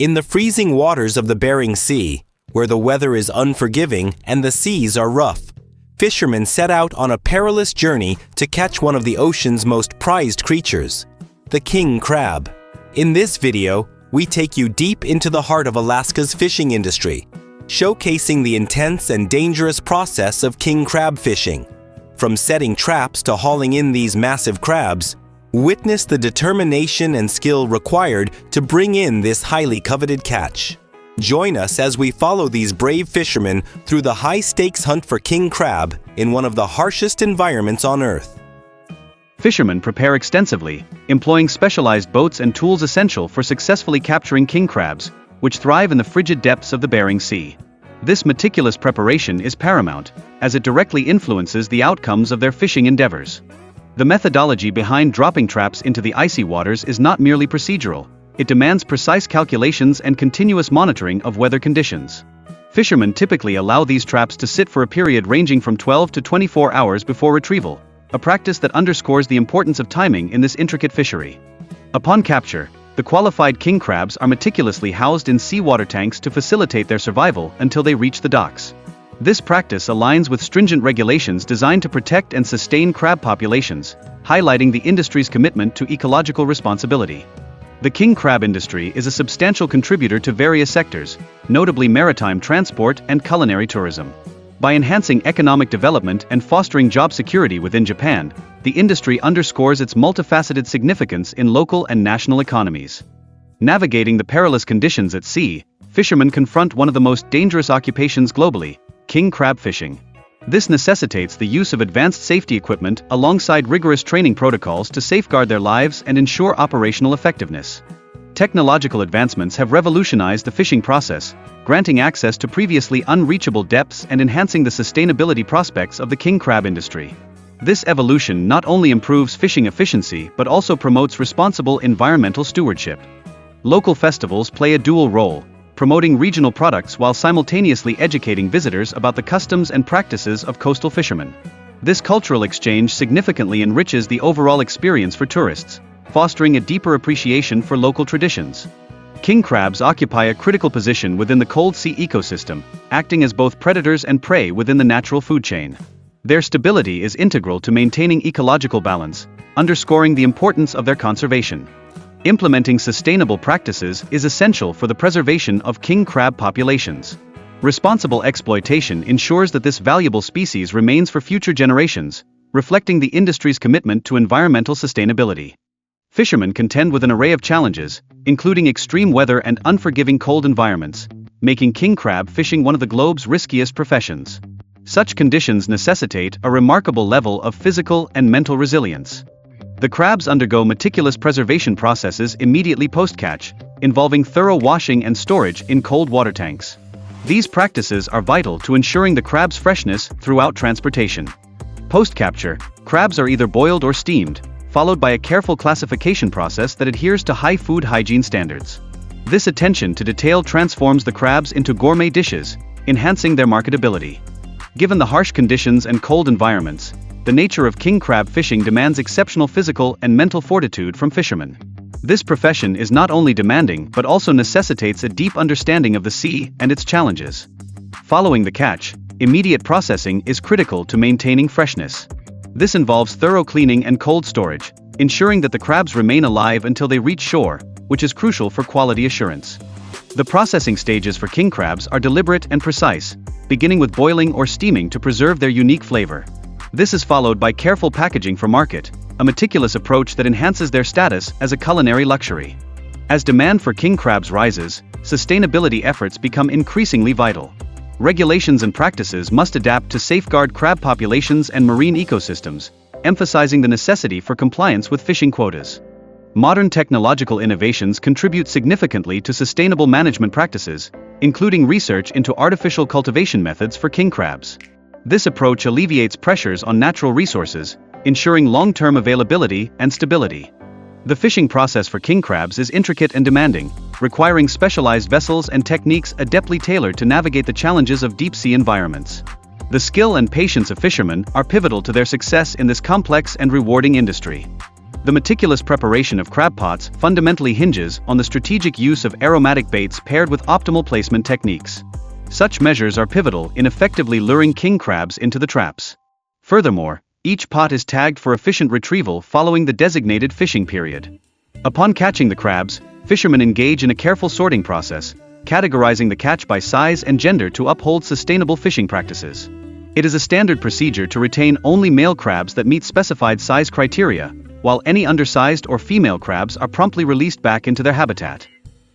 In the freezing waters of the Bering Sea, where the weather is unforgiving and the seas are rough, fishermen set out on a perilous journey to catch one of the ocean's most prized creatures, the king crab. In this video, we take you deep into the heart of Alaska's fishing industry, showcasing the intense and dangerous process of king crab fishing. From setting traps to hauling in these massive crabs, witness the determination and skill required to bring in this highly coveted catch. Join us as we follow these brave fishermen through the high-stakes hunt for king crab in one of the harshest environments on Earth. Fishermen prepare extensively, employing specialized boats and tools essential for successfully capturing king crabs, which thrive in the frigid depths of the Bering Sea. This meticulous preparation is paramount, as it directly influences the outcomes of their fishing endeavors. The methodology behind dropping traps into the icy waters is not merely procedural. It demands precise calculations and continuous monitoring of weather conditions. Fishermen typically allow these traps to sit for a period ranging from 12 to 24 hours before retrieval, a practice that underscores the importance of timing in this intricate fishery. Upon capture, the qualified king crabs are meticulously housed in seawater tanks to facilitate their survival until they reach the docks. This practice aligns with stringent regulations designed to protect and sustain crab populations, highlighting the industry's commitment to ecological responsibility. The king crab industry is a substantial contributor to various sectors, notably maritime transport and culinary tourism. By enhancing economic development and fostering job security within Japan, the industry underscores its multifaceted significance in local and national economies. Navigating the perilous conditions at sea, fishermen confront one of the most dangerous occupations globally: king crab fishing. This necessitates the use of advanced safety equipment alongside rigorous training protocols to safeguard their lives and ensure operational effectiveness. Technological advancements have revolutionized the fishing process, granting access to previously unreachable depths and enhancing the sustainability prospects of the king crab industry. This evolution not only improves fishing efficiency but also promotes responsible environmental stewardship. Local festivals play a dual role, promoting regional products while simultaneously educating visitors about the customs and practices of coastal fishermen. This cultural exchange significantly enriches the overall experience for tourists, fostering a deeper appreciation for local traditions. King crabs occupy a critical position within the cold sea ecosystem, acting as both predators and prey within the natural food chain. Their stability is integral to maintaining ecological balance, underscoring the importance of their conservation. Implementing sustainable practices is essential for the preservation of king crab populations. Responsible exploitation ensures that this valuable species remains for future generations, reflecting the industry's commitment to environmental sustainability. Fishermen contend with an array of challenges, including extreme weather and unforgiving cold environments, making king crab fishing one of the globe's riskiest professions. Such conditions necessitate a remarkable level of physical and mental resilience. The crabs undergo meticulous preservation processes immediately post-catch, involving thorough washing and storage in cold water tanks. These practices are vital to ensuring the crab's freshness throughout transportation. Post-capture, crabs are either boiled or steamed, followed by a careful classification process that adheres to high food hygiene standards. This attention to detail transforms the crabs into gourmet dishes, enhancing their marketability. Given the harsh conditions and cold environments, the nature of king crab fishing demands exceptional physical and mental fortitude from fishermen. This profession is not only demanding but also necessitates a deep understanding of the sea and its challenges. Following the catch, immediate processing is critical to maintaining freshness. This involves thorough cleaning and cold storage, ensuring that the crabs remain alive until they reach shore, which is crucial for quality assurance. The processing stages for king crabs are deliberate and precise, beginning with boiling or steaming to preserve their unique flavor. This is followed by careful packaging for market, a meticulous approach that enhances their status as a culinary luxury. As demand for king crabs rises, sustainability efforts become increasingly vital. Regulations and practices must adapt to safeguard crab populations and marine ecosystems, emphasizing the necessity for compliance with fishing quotas. Modern technological innovations contribute significantly to sustainable management practices, including research into artificial cultivation methods for king crabs. This approach alleviates pressures on natural resources, ensuring long-term availability and stability. The fishing process for king crabs is intricate and demanding, requiring specialized vessels and techniques adeptly tailored to navigate the challenges of deep-sea environments. The skill and patience of fishermen are pivotal to their success in this complex and rewarding industry. The meticulous preparation of crab pots fundamentally hinges on the strategic use of aromatic baits paired with optimal placement techniques. Such measures are pivotal in effectively luring king crabs into the traps. Furthermore, each pot is tagged for efficient retrieval following the designated fishing period. Upon catching the crabs, fishermen engage in a careful sorting process, categorizing the catch by size and gender to uphold sustainable fishing practices. It is a standard procedure to retain only male crabs that meet specified size criteria, while any undersized or female crabs are promptly released back into their habitat.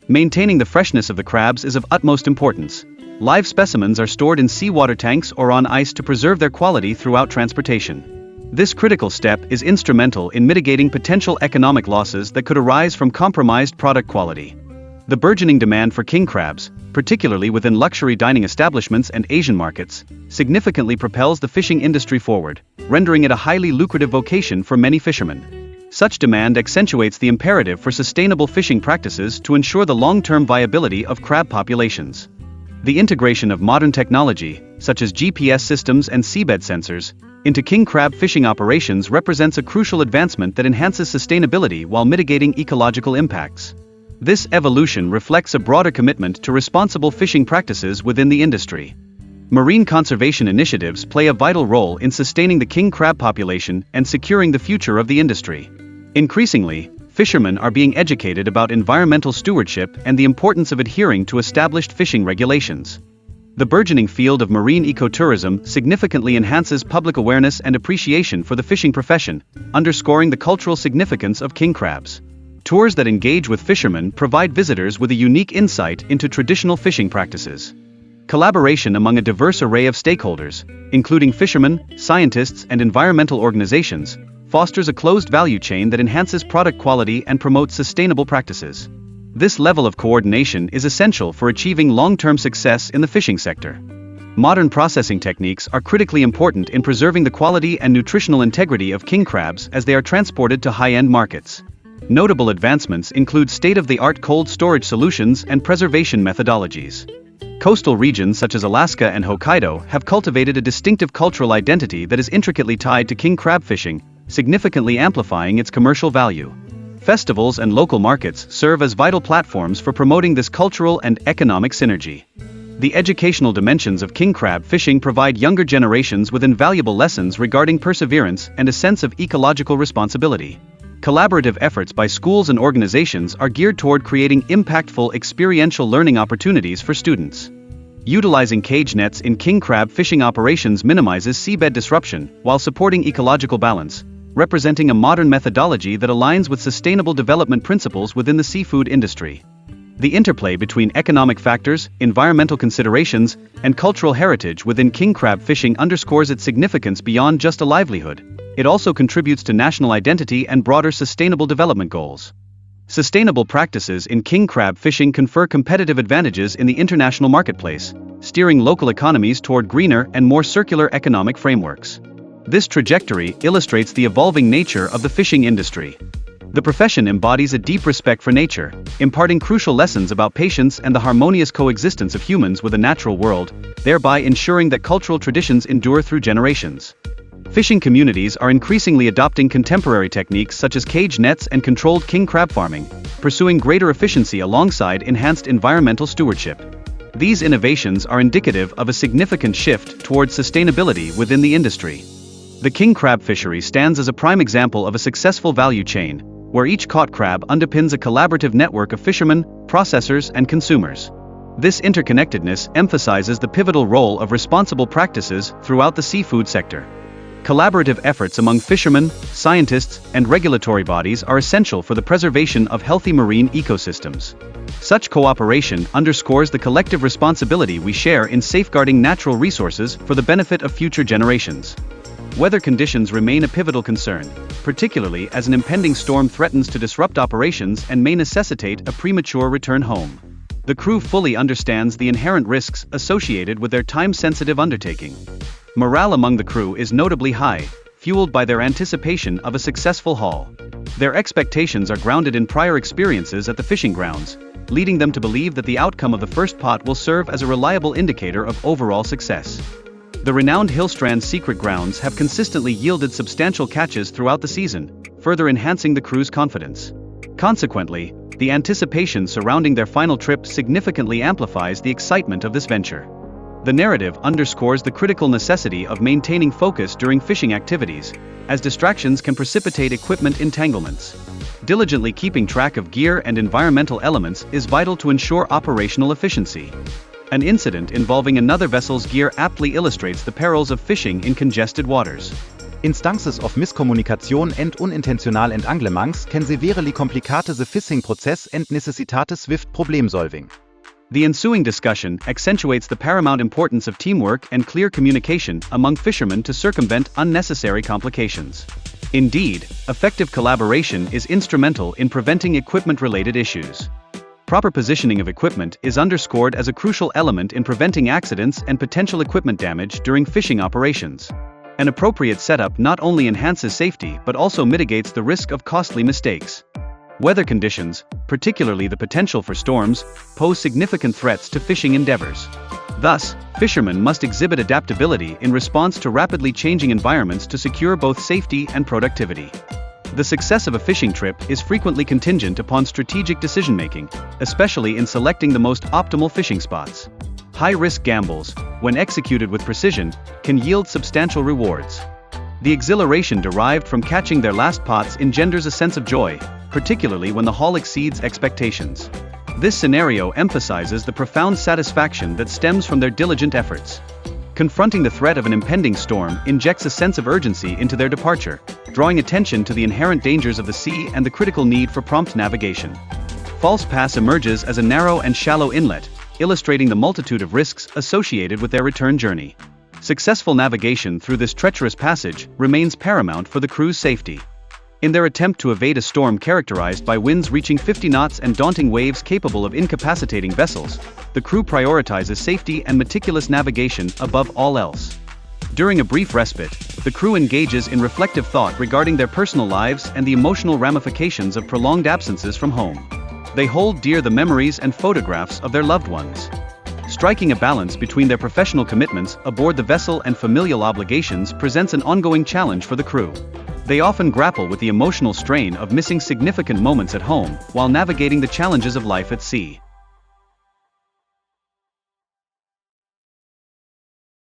Maintaining the freshness of the crabs is of utmost importance. Live specimens are stored in seawater tanks or on ice to preserve their quality throughout transportation. This critical step is instrumental in mitigating potential economic losses that could arise from compromised product quality. The burgeoning demand for king crabs, particularly within luxury dining establishments and Asian markets, significantly propels the fishing industry forward, rendering it a highly lucrative vocation for many fishermen. Such demand accentuates the imperative for sustainable fishing practices to ensure the long-term viability of crab populations. The integration of modern technology, such as GPS systems and seabed sensors, into king crab fishing operations represents a crucial advancement that enhances sustainability while mitigating ecological impacts. This evolution reflects a broader commitment to responsible fishing practices within the industry. Marine conservation initiatives play a vital role in sustaining the king crab population and securing the future of the industry. Increasingly, fishermen are being educated about environmental stewardship and the importance of adhering to established fishing regulations. The burgeoning field of marine ecotourism significantly enhances public awareness and appreciation for the fishing profession, underscoring the cultural significance of king crabs. Tours that engage with fishermen provide visitors with a unique insight into traditional fishing practices. Collaboration among a diverse array of stakeholders, including fishermen, scientists, and environmental organizations, fosters a closed value chain that enhances product quality and promotes sustainable practices. This level of coordination is essential for achieving long-term success in the fishing sector. Modern processing techniques are critically important in preserving the quality and nutritional integrity of king crabs as they are transported to high-end markets. Notable advancements include state-of-the-art cold storage solutions and preservation methodologies. Coastal regions such as Alaska and Hokkaido have cultivated a distinctive cultural identity that is intricately tied to king crab fishing, significantly amplifying its commercial value. Festivals and local markets serve as vital platforms for promoting this cultural and economic synergy. The educational dimensions of king crab fishing provide younger generations with invaluable lessons regarding perseverance and a sense of ecological responsibility. Collaborative efforts by schools and organizations are geared toward creating impactful experiential learning opportunities for students. Utilizing cage nets in king crab fishing operations minimizes seabed disruption while supporting ecological balance, representing a modern methodology that aligns with sustainable development principles within the seafood industry. The interplay between economic factors, environmental considerations, and cultural heritage within king crab fishing underscores its significance beyond just a livelihood. It also contributes to national identity and broader sustainable development goals. Sustainable practices in king crab fishing confer competitive advantages in the international marketplace, steering local economies toward greener and more circular economic frameworks. This trajectory illustrates the evolving nature of the fishing industry. The profession embodies a deep respect for nature, imparting crucial lessons about patience and the harmonious coexistence of humans with a natural world, thereby ensuring that cultural traditions endure through generations. Fishing communities are increasingly adopting contemporary techniques such as cage nets and controlled king crab farming, pursuing greater efficiency alongside enhanced environmental stewardship. These innovations are indicative of a significant shift towards sustainability within the industry. The king crab fishery stands as a prime example of a successful value chain, where each caught crab underpins a collaborative network of fishermen, processors, and consumers. This interconnectedness emphasizes the pivotal role of responsible practices throughout the seafood sector. Collaborative efforts among fishermen, scientists, and regulatory bodies are essential for the preservation of healthy marine ecosystems. Such cooperation underscores the collective responsibility we share in safeguarding natural resources for the benefit of future generations. Weather conditions remain a pivotal concern, particularly as an impending storm threatens to disrupt operations and may necessitate a premature return home. The crew fully understands the inherent risks associated with their time-sensitive undertaking. Morale among the crew is notably high, fueled by their anticipation of a successful haul. Their expectations are grounded in prior experiences at the fishing grounds, leading them to believe that the outcome of the first pot will serve as a reliable indicator of overall success. The renowned Hillstrand secret grounds have consistently yielded substantial catches throughout the season, further enhancing the crew's confidence. Consequently, the anticipation surrounding their final trip significantly amplifies the excitement of this venture. The narrative underscores the critical necessity of maintaining focus during fishing activities, as distractions can precipitate equipment entanglements. Diligently keeping track of gear and environmental elements is vital to ensure operational efficiency. An incident involving another vessel's gear aptly illustrates the perils of fishing in congested waters. Instances of miscommunication and unintentional entanglements can severely complicate the fishing process and necessitate swift problem solving. The ensuing discussion accentuates the paramount importance of teamwork and clear communication among fishermen to circumvent unnecessary complications. Indeed, effective collaboration is instrumental in preventing equipment-related issues. Proper positioning of equipment is underscored as a crucial element in preventing accidents and potential equipment damage during fishing operations. An appropriate setup not only enhances safety but also mitigates the risk of costly mistakes. Weather conditions, particularly the potential for storms, pose significant threats to fishing endeavors. Thus, fishermen must exhibit adaptability in response to rapidly changing environments to secure both safety and productivity. The success of a fishing trip is frequently contingent upon strategic decision-making, especially in selecting the most optimal fishing spots. High-risk gambles, when executed with precision, can yield substantial rewards. The exhilaration derived from catching their last pots engenders a sense of joy, particularly when the haul exceeds expectations. This scenario emphasizes the profound satisfaction that stems from their diligent efforts. Confronting the threat of an impending storm injects a sense of urgency into their departure, drawing attention to the inherent dangers of the sea and the critical need for prompt navigation. False Pass emerges as a narrow and shallow inlet, illustrating the multitude of risks associated with their return journey. Successful navigation through this treacherous passage remains paramount for the crew's safety. In their attempt to evade a storm characterized by winds reaching 50 knots and daunting waves capable of incapacitating vessels, the crew prioritizes safety and meticulous navigation above all else. During a brief respite, the crew engages in reflective thought regarding their personal lives and the emotional ramifications of prolonged absences from home. They hold dear the memories and photographs of their loved ones. Striking a balance between their professional commitments aboard the vessel and familial obligations presents an ongoing challenge for the crew. They often grapple with the emotional strain of missing significant moments at home while navigating the challenges of life at sea.